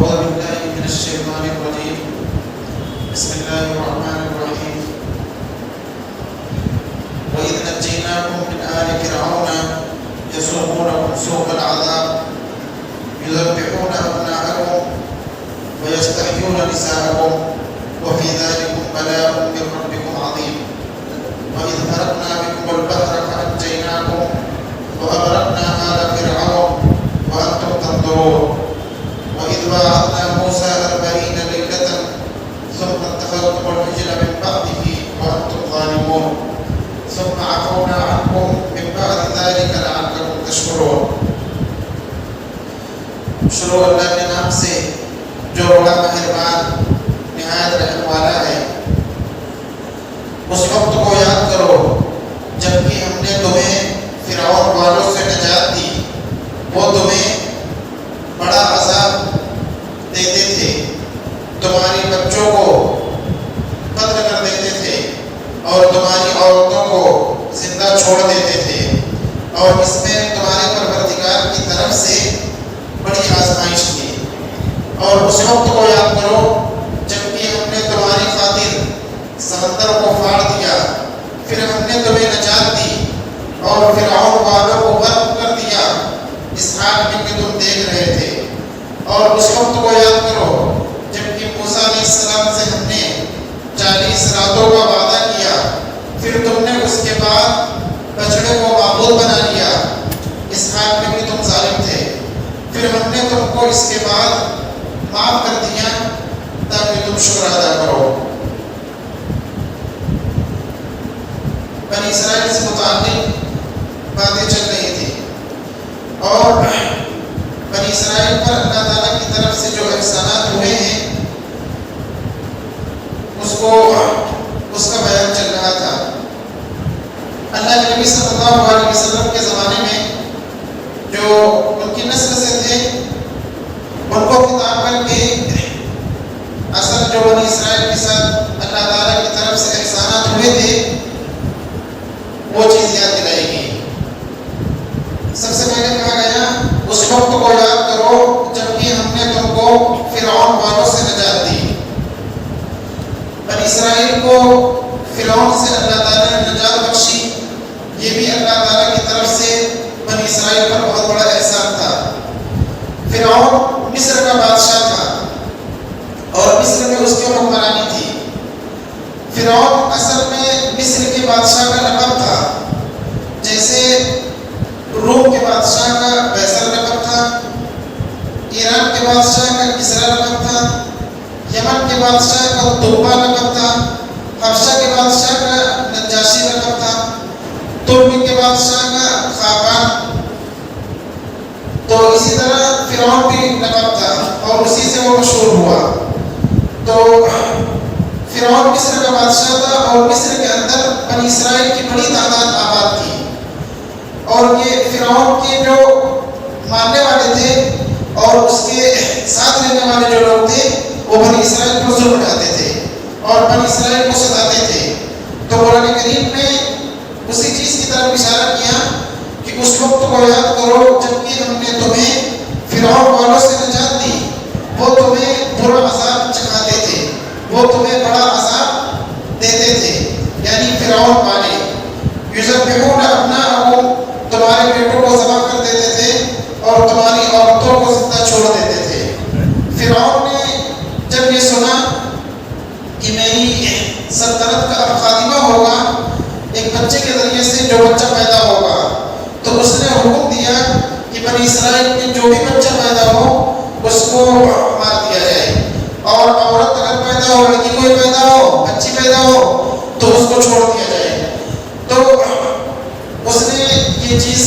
أعوذ بالله من الشيطان الرجيم. بسم الله الرحمن الرحيم. وإذ نجيناكم من آل فرعون يسومونكم سوء العذاب يذبحون أبناءكم ويستحيون نساءكم وفي ذلكم بلاء من ربكم عظيم. وإذ فرقنا بكم البحر فأنجيناكم وأغرقنا آل فرعون وأنتم تنظرون. وإذ واعدنا موسى 40 ليلة ثم اتخذتم العجل من بعده وأنتم ظالمون ثم عفونا عنكم من بعد ذلك لعلكم تشكرون. شروع اللہ کے نام سے جو بڑا مہربان نہایت رحم والا ہے. اس وقت کو یاد کرو جبکہ ہم نے تمہیں فرعون والوں سے نجات دی. وہ تمہیں بڑا عذاب دیتے تھے, تمہاری بچوں کو قتل کر دیتے تھے اور تمہاری عورتوں کو زندہ چھوڑ دیتے تھے, اور اس میں تمہارے پروردگار کی طرف سے بڑی آزمائش تھی. اور اس وقت کو یاد کرو جبکہ ہم نے تمہاری خاطر سمندر کو پھاڑ دیا, پھر ہم نے تمہیں نجات دی اور فرعون والوں کو غرق کر دیا اس حال میں کہ تم دیکھ رہے تھے. اور اس وقت کو یاد کرو جبکہ موسیٰ علیہ السلام سے ہم نے 40 راتوں کا وعدہ کیا, پھر تم نے اس کے بعد بچڑے کو معبود بنا لیا اس حال میں کہ تم ظالم تھے. پھر ہم نے تم کو اس کے بعد معاف کر دیا تاکہ تم شکر ادا کرو. بنی اسرائیل سے متعلق باتیں چل رہی تھی اور بنی اسرائیل پر اللہ تعالیٰ کی طرف سے جو احسانات ہوئے ہیں اس کا بیان چل رہا تھا. اللہ کے نبی صلی اللہ علیہ وسلم کے زمانے میں جو ان کی نسل سے تھے ان کو خطاب کر کے اصل جو بنی اسرائیل کے ساتھ اللہ تعالیٰ کی طرف سے احسانات ہوئے تھے وہ چیز یاد دلائی گئی. سب سے پہلے کہا گیا اس وقت کو یاد کرو جبکہ ہم نے تم کو فرعون والوں سے نجات دی. بنی اسرائیل کو فرعون سے اللہ تعالیٰ نے نجات بخشی, یہ بھی اللہ تعالیٰ کی طرف سے بنی اسرائیل پر بہت بڑا احسان تھا. فرعون مصر کا بادشاہ تھا اور مصر میں اس کی حکمرانی تھی. فرعون اصل میں مصر کے بادشاہ کا لقب تھا, جیسے روم کے بادشاہ کا قیصر لقب تھا, ایران کے بادشاہ کا کسریٰ لقب تھا, یمن کے بادشاہ کا توبہ لقب تھا, حبشہ کے بادشاہ کا نجاشی لقب تھا, ترکی کے بادشاہ کا خاقان. تو اسی طرح فرعون بھی لقب تھا اور اسی سے وہ مشہور ہوا. تو فرعون مصر کا بادشاہ تھا اور مصر کے اندر بنی اسرائیل کی بڑی تعداد آباد تھی, اور یہ فرعون کے جو ماننے والے تھے اور اس کے ساتھ رہنے والے جو لوگ تھے وہ بنی اسرائیل کو ظلم اٹھاتے تھے اور بنی اسرائیل کو ستاتے تھے. تو قرآن کریم نے اسی چیز کی طرف اشارہ کیا کہ اس وقت کو یاد کرو جبکہ ہم نے تمہیں فرعون والوں سے نجات دی. وہ تمہیں برا عذاب چکھاتے تھے, وہ تمہیں بڑا عذاب دیتے تھے, یعنی فرعون والے. یذبحون ابناءکم, تمہارے بیٹوں کو ذبح کر دیتے تھے اور تمہاری عورتوں کو زندہ چھوڑ دیتے تھے. فرعون نے جب یہ سنا کہ میری سلطنت کا اب خاتمہ ہوگا, ایک بچے کے ذریعے سے جو بچہ پیدا ہوگا, تو اس نے حکم دیا کہ بنی اسرائیل میں جو بھی بچہ پیدا ہو اس کو مار دیا جائے, اور عورت اگر پیدا ہو, لڑکی کوئی پیدا ہو, بچی پیدا ہو, تو اس کو چھوڑ دیا جائے. تو اس نے یہ چیز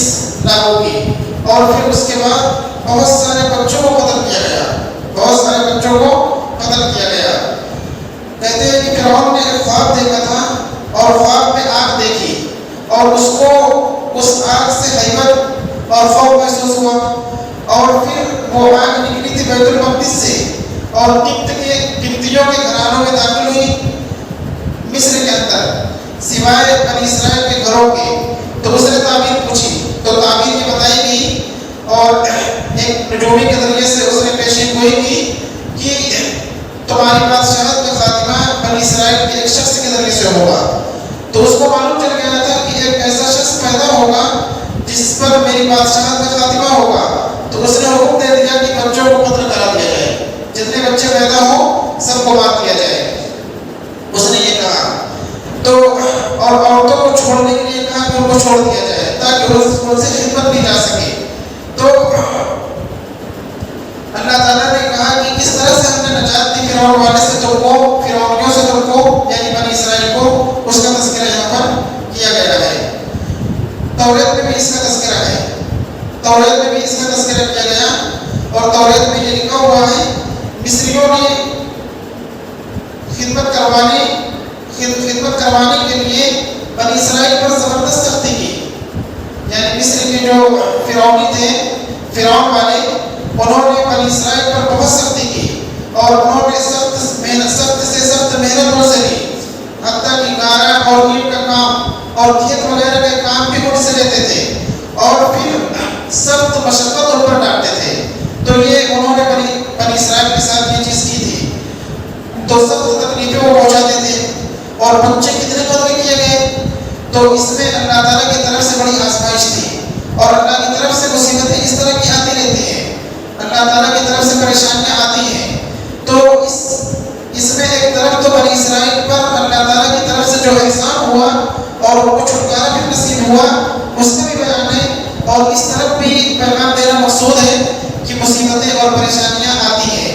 لاگو کی اور پھر اس کے بعد بہت سارے بچوں کو قتل کیا گیا, بہت سارے بچوں کو قتل کیا گیا. کہتے ہیں کہ فرعون نے ایک خواب دیکھا تھا اور خواب میں آگ دیکھی اور اس کو اس آگ سے ہیبت اور خوف محسوس ہوا, اور پھر وہ آگ نکلی تھی بیت المقدس سے اور قبطیوں کے گھرانوں میں داخل ہوئی مصر کے اندر سوائے بنی اسرائیل کے گھروں کے. تو اس نے تعبیر پوچھی تو تعبیر کی بتائی گئی اور ایک نجومی کے ذریعے سے اس نے پیشین گوئی کی جس پر میری بادشاہت کا خاتمہ ہوگا تو اس نے حکم دے دیا کہ بچوں کو قتل کرا دیا جائے، جتنے بچے پیدا ہوں سب کو مار دیا جائے۔ اس نے یہ کہا تو اور عورتوں کو چھوڑنے کے لیے کہا کہ ان کو چھوڑ دیا جائے تاکہ ان سے خدمت بھی جا سکے۔ تو اللہ تعالیٰ نے کہا کہ کس طرح سے ہم نے نجات دی فرعون والے سے، تم کو فرعونیوں سے تم کو یعنی بنی اسرائیل کو، اس کا تذکرہ یہاں پر کیا گیا ہے۔ توریت میں بھی اس کا تذکرہ ہے، توریت میں بھی اس کا تذکرہ کیا گیا، اور توریت میں یہ لکھا ہوا ہے مصریوں نے خدمت کروانے کے لیے بنی اسرائیل پر زبردست سختی کی، یعنی مصر کے جو فرعونی تھے، فرعون والے، انہوں نے بنی اسرائیل پر بہت سختی کی اور انہوں نے سخت محنت ان سے لی، حتیٰ کہ گارا اور اینٹ کا کام اور کھیت وغیرہ کے کام بھی ان سے لیتے تھے اور پھر سخت مشقت ان پر ڈالتے تھے۔ تو یہ انہوں نے بنی اسرائیل کے ساتھ یہ چیز کی تھی، تو سخت تکلیفیں وہ پہنچاتے تھے۔ اور بچے کتنے قتل کیے گئے، تو اس میں اللہ تعالیٰ کی طرف سے بڑی آزمائش تھی، اور اللہ کی طرف سے مصیبتیں اس طرح کی آتی رہتی ہیں، اللہ تعالیٰ کی طرف سے پریشانیاں آتی ہیں۔ تو اس میں ایک طرف تو بنی اسرائیل پر اللہ تعالیٰ کی طرف سے جو احسان ہوا اور ان کو چھٹکارا بھی نصیب ہوا، اس کا بھی بیان ہے، اور اس طرف بھی پیغام دینا مقصود ہے کہ مصیبتیں اور پریشانیاں آتی ہیں،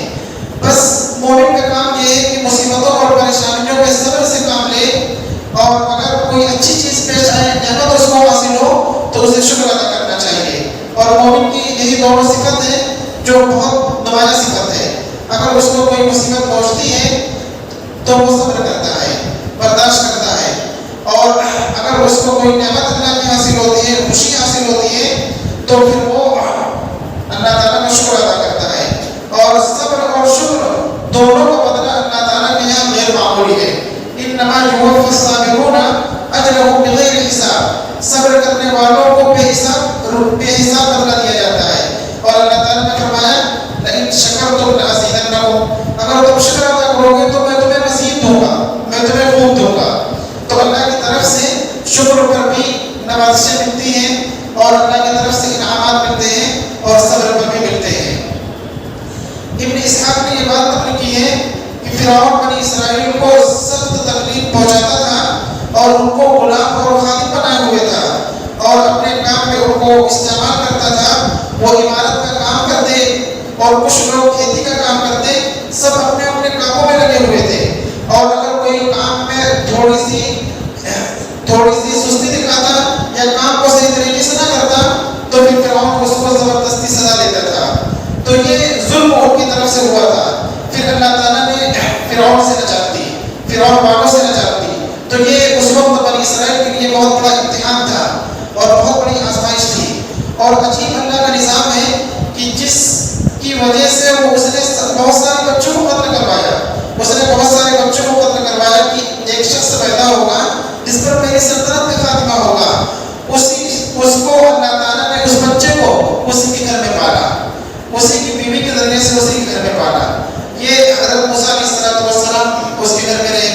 بس مومن کا کام یہ ہے کہ مصیبتوں اور پریشانیوں کے صبر سے کام لے، اور اگر کوئی اچھی چیز پیش آئے، نعمت اس کو حاصل ہو تو اسے شکر ادا کرنا چاہیے۔ اور مومن کی یہی دونوں صفت ہے جو بہت نمایاں صفت ہے، اگر اس کو کوئی مصیبت پہنچتی ہے تو وہ صبر کرتا ہے، برداشت کرتا ہے، اور اگر اس کو کوئی نعمت اللہ کی حاصل ہوتی ہے، خوشی حاصل ہوتی ہے، تو پھر وہ اللہ تعالیٰ کا شکر ادا کرتا ہے۔ اور صبر اور شکر دونوں کا بدلہ اللہ تعالیٰ کے یہاں غیر معمولی ہے۔ انما یوفی الصابرون اجرهم بغیر حساب، صبر کرنے والوں کو بے حساب بدلہ دیا جاتا ہے۔ اور اللہ تعالیٰ نے فرمایا لئن شکرتم لأزیدنکم، اگر تم شکر ادا کرو گے تو میں تمہیں مزید دوں گا، میں تمہیں خوب دوں گا۔ تو اللہ کی طرف سے شکر پر بھی نوازشیں ملتی ہیں، اور اللہ کی طرف سے انعامات ملتے ہیں، اور صبر پر بھی ملتے ہیں۔ ابن اسحاق نے یہ بات نقل کی ہے کہ فرعون بنی اسرائیل کو سخت تکلیف پہنچاتا تھا اور ان کو غلام اور خادم بنائے ہوئے تھا، اور اپنے کام میں ان کو استعمال کرتا تھا۔ وہ عمارت کا کام کرتے اور کچھ لوگ کھیتی کا کام کرتے، سب اپنے اپنے کاموں میں لگے ہوئے تھے، اور اگر کوئی کام میں تھوڑی سی سستی دکھاتا یا کام کو صحیح طریقے سے نہ کرتا تو پھر فرعون اس کو زبردستی سزا دیتا تھا۔ تو یہ ظلم ان کی طرف سے ہوا تھا۔ پھر اللہ تعالیٰ نے فرعون سے نجات دی، فرعون والوں سے نجات دی۔ تو یہ اس وقت بنی اسرائیل کے لیے بہت بڑا امتحان تھا اور بہت بڑی آزمائش تھی، اور عجیب اللہ کا نظام ہے کہ جس کی وجہ سے اس نے بہت سارے بچوں کو قتل کروایا، اس نے بہت سارے بچوں کو قتل کروایا کہ ایک شخص پیدا ہوگا جس پر میری سلطنت کا خاتمہ ہوگا، اس کو اللہ تعالیٰ نے اس بچے کو اسی کے گھر میں پالا، اسی کی بیوی کے ذریعے سے اسی کے گھر میں پالا۔ یہ حضرت موسیٰ علیہ السلام اس کے گھر میں رہے۔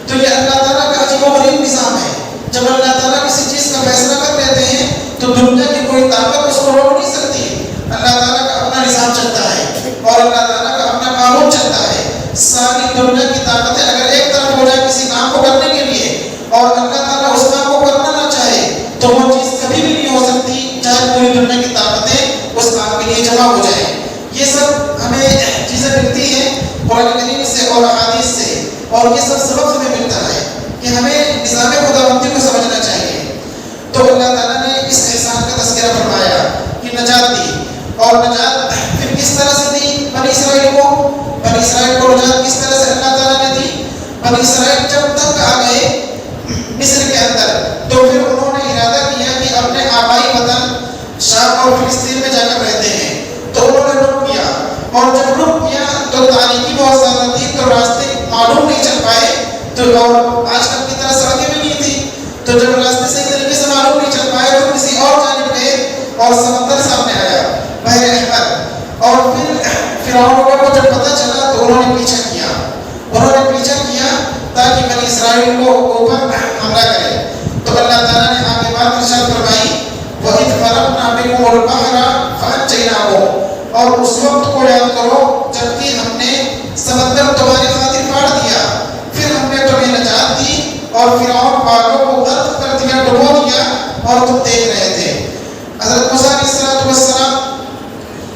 تو یہ اللہ تعالیٰ کا عجیب و غریب نظام ہے، جب اللہ تعالیٰ کسی چیز کا فیصلہ کر لیتے ہیں تو دنیا کی کوئی طاقت اس کو روک نہیں سکتی۔ اللہ تعالیٰ کا اپنا نظام چلتا ہے اور اللہ تعالیٰ کا اپنا قانون چلتا ہے۔ ساری دنیا کی طاقتیں اگر ایک طرف ہو جائے کسی کام کو کرنے کے لیے، اور اللہ تعالیٰ اس کام کو کرنا نہ چاہے، تو وہ چیز کبھی بھی نہیں ہو سکتی، چاہے پوری دنیا کی طاقتیں اس کام کے لیے جمع ہو جائیں۔ یہ سب ہمیں چیزیں ملتی ہیں قرآن کریم سے اور احادیث سے، اور یہ سب سبق ہمیں ملتا ہے کہ ہمیں نظام خداوندی کو سمجھنا چاہیے۔ تو اللہ تعالیٰ نے اس احسان کا تذکرہ فرمایا کہ نجات دی، اور نجات پھر کس طرح سے دی بنی اسرائیل کو نجات کس طرح سے اللہ تعالیٰ نے دی؟ بنی اسرائیل جب تک آ گئے مصر کے اندر، تو پھر انہوں نے ارادہ کیا کہ اپنے آبائی وطن شام اور فلسطین میں جا کر رہتے ہیں، تو انہوں نے رک کیا، اور جب رک کیا تو تاریکی بہت زیادہ تھی، تو راستے معلوم نہیں چل پائے، تو اور آج کل کی طرح سڑکیں بھی نہیں تھی، تو جب راستے صحیح طریقے سے معلوم نہیں چل پائے تو کسی اور جانب گئے، اور سمندر سامنے آیا، بحر احمر، اور پھر فرعون کو جب پتہ چلا تو انہوں نے پیچھا کیا تاکہ بنی اسرائیل کو اوپر حملہ کرے۔ تو اللہ تعالیٰ نے بكم البحر فأنجيناكم، اور اس وقت کو یاد کرو جبکہ ہم نے سمندر تمہاری خاطر پھاڑ دیا، پھر ہم نے تمہیں نجات دی اور فرعون والوں کو غرق کر دیا، ڈبو دیا، اور تم دیکھ رہے تھے۔ حضرت موسیٰ علیہ السلام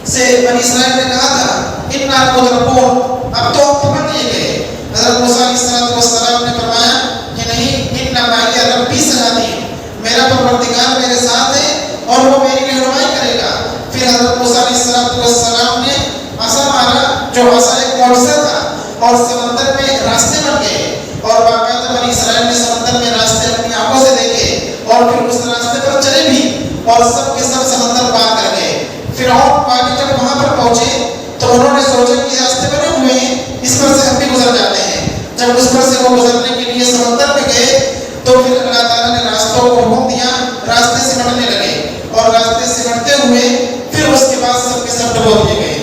سے بنی اسرائیل نے کہا تھا اِنَّا مُدْرَكُونَ، اب تو ہم پکڑ لیے گئے۔ حضرت موسیٰ علیہ السلام نے فرمایا کہ نہیں، اِنَّ مَعِیَ رَبِّی سَيَهْدِینِ، میرا پروردگار میرے ساتھ ہے اور وہ میری رہنمائی کرے گا۔ پھر حضرت موسیٰ علیہ السلام نے عصا مارا، جو عصا ایک معجزہ تھا، اور سمندر میں راستے بن گئے، اور باقاعدہ بنی اسرائیل نے سمندر میں راستے اپنی آنکھوں سے دیکھے اور پھر اس راستے پر چلے بھی، اور سب کے سب سمندر پار کر گئے۔ فرعون والے جب وہاں پر پہنچے تو انہوں نے سوچا کہ راستے بنے ہوئے ہیں، اس پر سے ہم بھی گزر جاتے ہیں۔ جب اس پر سے وہ گزرنے کے لیے سمندر میں گئے تو پھر اللہ تعالیٰ نے راستوں کو حکم دیا، راستے سمٹنے لگے، اور راستے سمٹتے ہوئے پھر اس کے بعد سب کے سب ڈبو دیے گئے،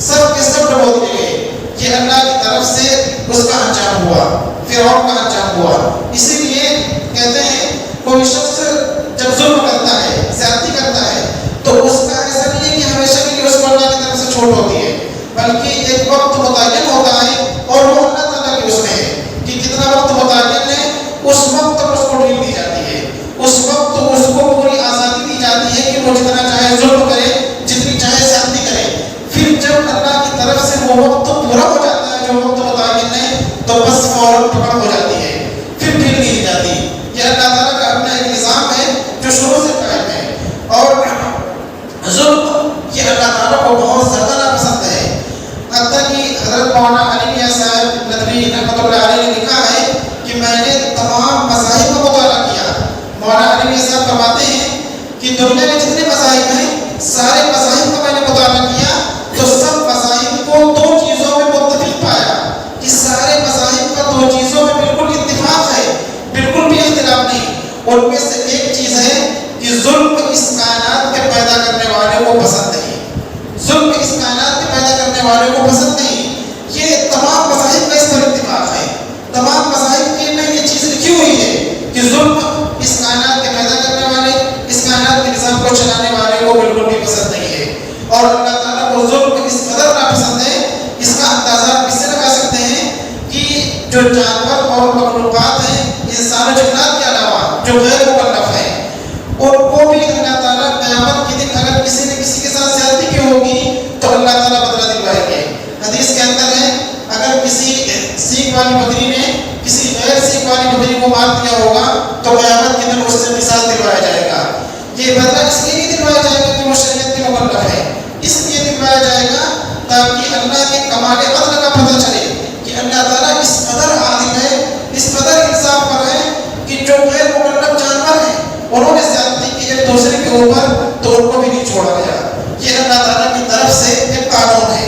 سب کے سب ڈبو دیے گئے۔ یہ اللہ کی طرف سے اس کا انجام ہوا، فرعون کا انجام ہوا۔ اسی لیے کہتے ہیں کوئی شخص جب ظلم کرتا ہے، زیادتی کرتا ہے، تو اس کا ایسا نہیں ہے کہ ہمیشہ کے لیے اس کو اللہ کی طرف سے چھوٹ ہوتی ہے، بلکہ ایک وقت متعین ہوتا ہے اور وہ اللہ تعالیٰ کے اس میں ہے کہ کتنا وقت متعین ہے، اس وقت تک اس کو ڈھیل دی جاتی ہے، اس وقت اس کو پوری آزادی دی جاتی ہے کہ وہ جتنا چاہے ظلم کرے، جتنی چاہے زیادتی کرے۔ پھر جب اللہ کی طرف سے وہ وقت پورا ہو جاتا ہے جو وقت متعین ہے، تو بس فوراً پکڑ ہو جاتی ہے، پھر ڈھیل نہیں دی جاتی۔ یہ اللہ تعالیٰ کا اپنا ایک نظام ہے جو شروع سے قائم ہے، اور ظلم یہ اللہ تعالیٰ کو بہت زیادہ ناپسند ہے۔ حتیٰ کہ حضرت مولانا علی میاں صاحب ندوی رحمۃ اللہ علیہ نے لکھا ہے کہ میں نے تمام مذاہب کا مطالعہ کیا۔ مولانا علی میاں صاحب فرماتے ہیں کہ دنیا میں جتنے مذاہب ہیں سارے مذاہب کا میں نے مطالعہ کیا تو سب مذاہب کو دو چیزوں میں متفق پایا کہ سارے مذاہب کا دو چیزوں میں بالکل اتفاق ہے، بالکل بھی اختلاف نہیں۔ ان میں سے ایک چیز ہے کہ ظلم اس کائنات کے پیدا کرنے والے کو پسند نہیں، ظلم اس کائنات کے پیدا کرنے والے کو پسند نہیں۔ یہ تمام مذاہب کا اس پر اتفاق ہے، تمام مذاہب کے میں یہ چیز لکھی ہوئی ہے کہ ظلم اس کائنات کے پیدا کرنے والے، اس کائنات کے نظام کو چلانے والے کو بالکل بھی پسند نہیں ہے۔ اور اللہ تعالیٰ کو ظلم اس قدر ناپسند ہے، اس کا اندازہ آپ اس سے لگا سکتے ہیں کہ جو جانور اور مخلوقات ہیں انسان و جنات کے علاوہ جو غیر مکلف ہیں، ان کو بھی اللہ تعالیٰ قیامت کے دن اگر کسی نے کسی کے ساتھ زیادتی کی ہوگی تو اللہ تعالیٰ بدلہ دلوائیں گے۔ حدیث کے اندر ہے اگر کسی سیخ والی بکری نے کسی غیر سیخ والی بکری کو مار دیا ہوگا تو قیامت کے دن اس سے قصاص دلوایا جائے گا۔ یہ بدلہ اس لیے نہیں دلوایا جائے گا کہ وہ شریعت کے مکلف ہے، اس لیے دلوایا جائے گا تاکہ اللہ کے کمال عدل کا پتہ چلے کہ اللہ تعالیٰ اس قدر عادل ہے، اس قدر انصاف پر ہے کہ جو غیر مکلف جانور ہیں انہوں نے زیادتی کی ایک دوسرے کے اوپر تو ان کو بھی نہیں چھوڑا گیا۔ یہ اللہ تعالیٰ کی طرف سے ایک قانون ہے،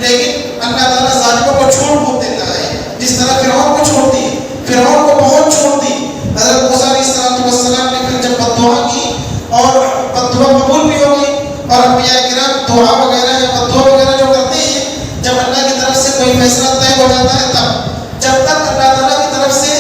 لیکن اللہ تعالیٰ ظالموں کو چھوٹ بہت دیتا ہے، جس طرح فرعون کو چھوڑ دی، فرعون کو بہت چھوڑ دی۔ حضرت موسیٰ علیہ السلام نے پھر جب بددعا کی اور بددعا قبول بھی ہوگی، اور انبیاء کرام دعا وغیرہ یا بددعا وغیرہ جو کرتے ہیں جب اللہ کی طرف سے کوئی فیصلہ طے ہو جاتا ہے تب، جب تک اللہ تعالیٰ کی طرف سے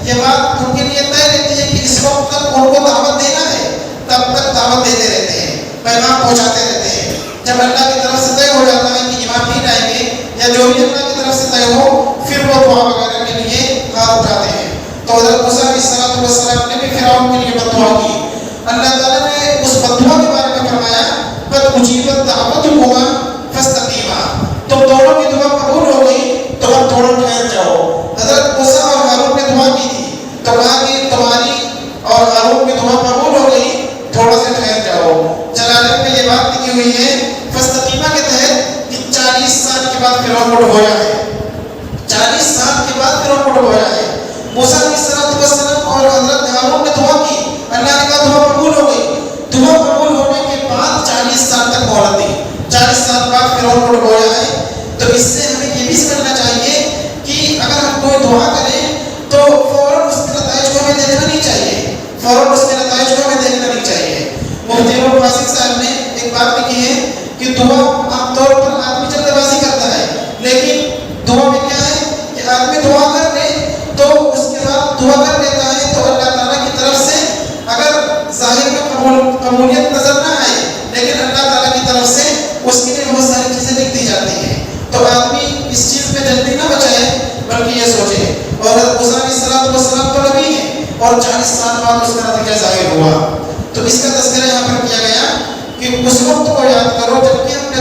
یہ بات ان کے لیے طے رہتی ہے کہ اس وقت تک ان کو دعوت دینا ہے، تب تک دعوت دیتے رہتے ہیں، پیغام پہنچاتے رہتے ہیں۔ جب اللہ کی طرف سے طے ہو جاتا ہے کہ ایمان نہیں لائیں گے یا جو بھی اللہ کی طرف سے طے ہو، پھر وہ دعا وغیرہ کے لیے ہاتھ اٹھاتے ہیں۔ تو حضرت موسیٰ علیہ السلام نے بھی فرعون کے لیے بددعا کی۔ اللہ تعالیٰ نے اس بددعا کے بارے میں فرمایا قد اجیبت دعوتکما فاستقیما، تم دونوں کی دعا قبول ہو گئی تو اب تھوڑا ٹھہر جاؤ۔ حضرت موسیٰ اور ہارون نے دعا کی تھی تو کہا کہ تمہاری اور ہارون کی دعا قبول ہو گئی، تھوڑا سا ٹھہر جاؤ۔ جلالین میں یہ بات لکھی ہوئی ہے فاستقیما کے تحت کہ 40 سال کے بعد فرعون کو ڈبویا ہے، 40 سال کے بعد فرعون کو ڈبویا ہے۔ موسیٰ علیہ السلام اور حضرت ہارون نے دعا کی، اللہ نے کہا دعا قبول ہو گئی۔ دعا قبول ہونے کے بعد 40 سال تک مہلت دی، 40 سال بعد فرعون کو ڈبویا ہے۔ تو اس سے ہمیں یہ بھی سمجھنا چاہیے کہ اگر ہم کوئی دعا کریں تو فوراً اس کے نتائج کو ہمیں دیکھنا نہیں چاہیے، فوراً اس کے نتائج کو ہمیں دیکھنا نہیں چاہیے۔ مفتی فاسق صاحب نے ایک بات لکھی ہے کہ دعا عام طور پر آدمی جلد بازی کرتا ہے، لیکن دعا میں کیا ہے کہ آدمی دعا کر لے تو اس کے بعد دعا کر لیتا ہے تو اللہ تعالیٰ کی طرف سے اگر ظاہر میں قبولیت نظر نہ آئے لیکن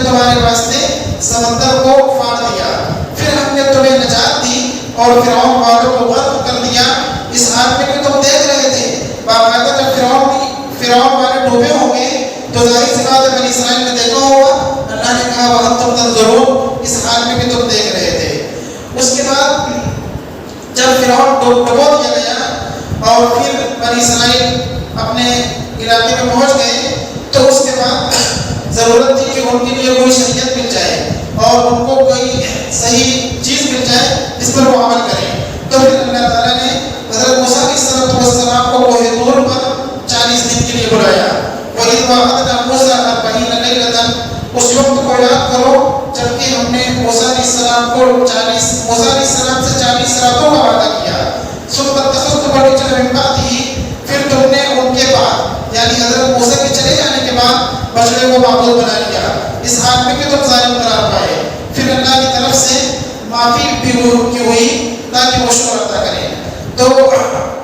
نے تمہارے واسطے سمندر کو پھاڑ دیا، پھر ہم نے تمہیں نجات دی اور فرعون والوں کو غرق کر دیا اس حال میں کہ تم دیکھ رہے تھے۔ باقاعدہ جب فرعون والے ڈوبے ہوں گے تو ظاہر سی بات ہے بنی اسرائیل نے دیکھا ہوگا، اللہ نے کہا وَأَنْتُمْ تَنْظُرُونَ، اس حال میں بھی تم دیکھ رہے تھے۔ اس کے بعد جب فرعون ڈبو دیا گیا اور پھر بنی اسرائیل اپنے علاقے میں پہنچ گئے تو اس کے بعد ضرورت تھی کہ ان کے لیے کوئی شریعت مل جائے اور ان کو کوئی صحیح چیز مل جائے جس پر وہ عمل کریں۔ تو پھر اللہ تعالیٰ نے حضرت موسیٰ علیہ السلام کو کوہ طور پر 40 دن کے لیے بلایا۔ وَإِذْ وَعَدْنَا مُوسَىٰ 40 لَيْلَةً، اس وقت کو یاد کرو جبکہ ہم نے موسیٰ علیہ السلام کو موسیٰ علیہ السلام سے 40 راتوں کا وعدہ کیا۔ ثُمَّ اتَّخَذْتُمُ الْعِجْلَ مِن بَعْدِهِ، پھر تم نے ان کے بعد یعنی حضرت موسیٰ کے چلے جانے کے بعد بچڑے کو معبود بنا لیا اس حال میں کہ تم ظالم قرار پائے۔ پھر اللہ کی طرف سے معافی بھی کی ہوئی تاکہ وہ شکر ادا کریں۔ تو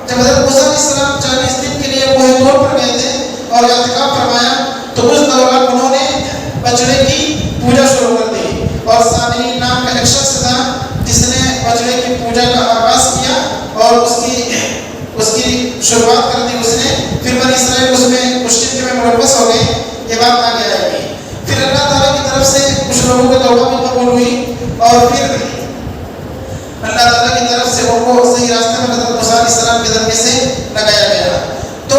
جب حضرت موسیٰ علیہ السلام 40 دن کے لیے کوہ طور پر گئے تھے اور اعتکاف فرمایا تو اس دوران انہوں نے بچڑے کی پوجا شروع کر دی، اور سامعین نام کا ایک شخص تھا جس نے بچڑے کی پوجا کا آغاز کیا اور اس کی شروعات کر دی اس نے۔ پھر بنی اسرائیل اس میں شرک میں ملوث ہو گئے، یہ بات آگے آئے گی۔ پھر اللہ تعالیٰ کی طرف سے کچھ لوگوں کی توبہ بھی قبول ہوئی اور پھر اللہ تعالیٰ کی طرف سے ان کو صحیح راستے میں حضرت موسیٰ علیہ السلام کے ذریعے سے لگایا گیا۔ تو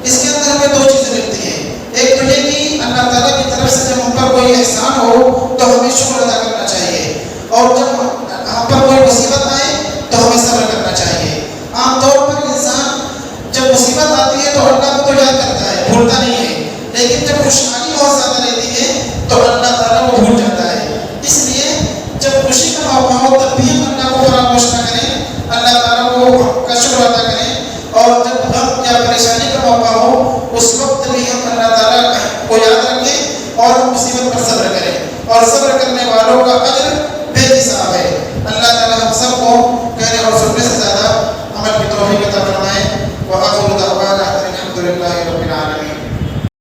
اس کے اندر ہمیں 2 چیزیں ملتی ہیں، ایک تو یہ کہ اللہ تعالیٰ کی طرف سے جب ہم پر کوئی احسان ہو تو ہمیں شکر ادا کرنا چاہیے، اور جب ہم پر کوئی مصیبت آئے تو ہمیں صبر کرنا چاہیے۔ عام طور پر انسان جب مصیبت آتی ہے تو اللہ کو تو یاد کرتا ہے، بھولتا نہیں ہے، لیکن جب خوشحالی بہت زیادہ رہتی ہے تو اللہ تعالیٰ کو بھول جاتا ہے۔ اس لیے جب خوشی کا موقع ہو تب بھی ہم اللہ کو فراموش نہ کریں، اللہ تعالیٰ کو کا شکر ادا کریں، اور جب غم یا پریشانی کا موقع ہو اس وقت بھی ہم اللہ تعالیٰ کو یاد رکھیں اور ہم مصیبت پر صبر کریں، اور صبر کرنے والوں کا اجر بے حساب ہے۔ اللہ تعالیٰ ہم سب کو کہنے اور سننے سے زیادہ عمل کی توفیق عطا فرمائے۔ وآخر